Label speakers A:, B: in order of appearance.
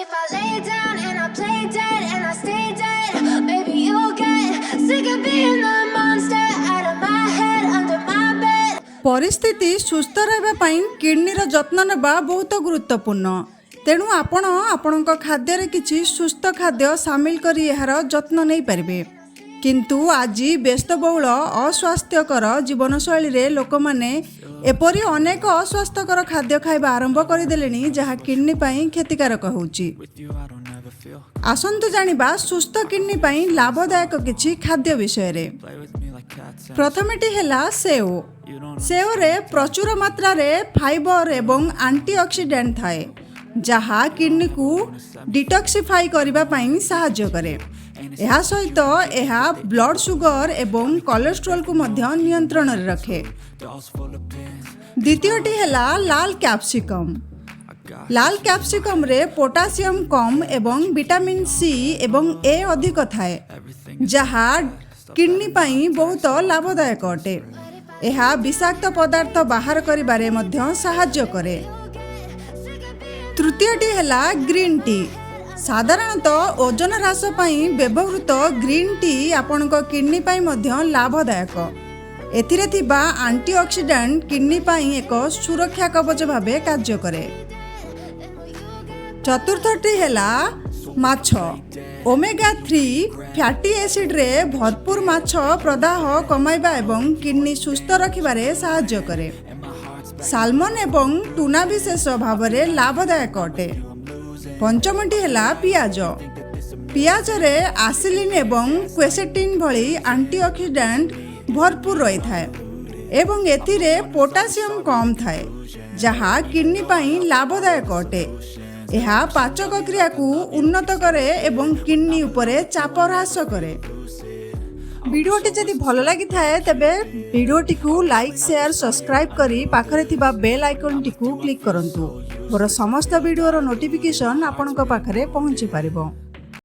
A: if I lay down and I play dead and I stay dead, maybe you'll get sick of being the monster out of my head, under my bed.
B: परिस्थिति सुस्थ रहबा पई किडनीर जत्न नेबा बहुत गुरुत्वपूर्ण। तेणु आपण आपणक खाद्य किछि सुस्थ खाद्य सामिल करी एहार जत्न नहीं पारिबे। किंतु आज व्यस्तबहुल अस्वास्थ्यकर जीवनशैली रे लोक माने एपरी अनेक अस्वास्थ्यकर खाद्य खाइबा आरंभ करदेलेनी जहाँ किडनी पई क्षतिकारक होउची। आसंतु जानिबा सुस्थ किडनी पई लाभदायक किछि खाद्य विषय रे। प्रथमटी हेला सेव। सेव रे प्रचुर मात्रा रे फाइबर एवं एंटीऑक्सीडेंट थाए जहाँ किडनी को डिटॉक्सिफाई करबा पई सहायता करे। यह सहित यह ब्लड सुगर एवं कोलेस्ट्रोल को मध्य नियंत्रण रे रखे। द्वितीयटी हेला लाल कैप्सिकम। लाल कैप्सिकम रे पोटासियम कम एवं विटामिन सी एवं ए अधिक थाए जहाँ किडनी पई बहुत लाभदायक अटे। यह विषाक्त पदार्थ बाहर करिबारे मध्य सहायता करे। तृतीयटी हेला ग्रीन टी। साधारणतः ओजन ह्रास पई व्यवहृत ग्रीन टी आपणक किडनी पई मध्य लाभदायक। एथिरे थिबा एंटीऑक्सीडेंट किडनी पई एक सुरक्षा कवच भाबे कार्य करे। चतुर्थटी हेला माछ। ओमेगा 3 फैटी एसिड रे भरपूर माछ प्रदाह कमाइबा एवं किडनी सुस्थ रखिबारे सहायता करे। साल्मन एवं टूना विशेष भाव में लाभदायक अटे। पंचमटी हेला पियाज। पियाज रे आसिलिन एवं क्वेसेटिन भली एंटीऑक्सीडेंट भरपूर रही थाए एवं एथिरे पोटासियम कम थाए जहाँ किडनी पई लाभदायक अटे। यह पाचक क्रिया को उन्नत करे एवं किडनी उपरे चाप ह्रास करे। वीडियोटी जदि भल लगी थाए तबे वीडियोटी को लाइक शेयर सब्सक्राइब करी पाखरे थिबा बेल आइकन टी को क्लिक करंतु। मोर समस्त वीडियोर नोटिफिकेशन आपनक पाखरे पहुंची पारिबो।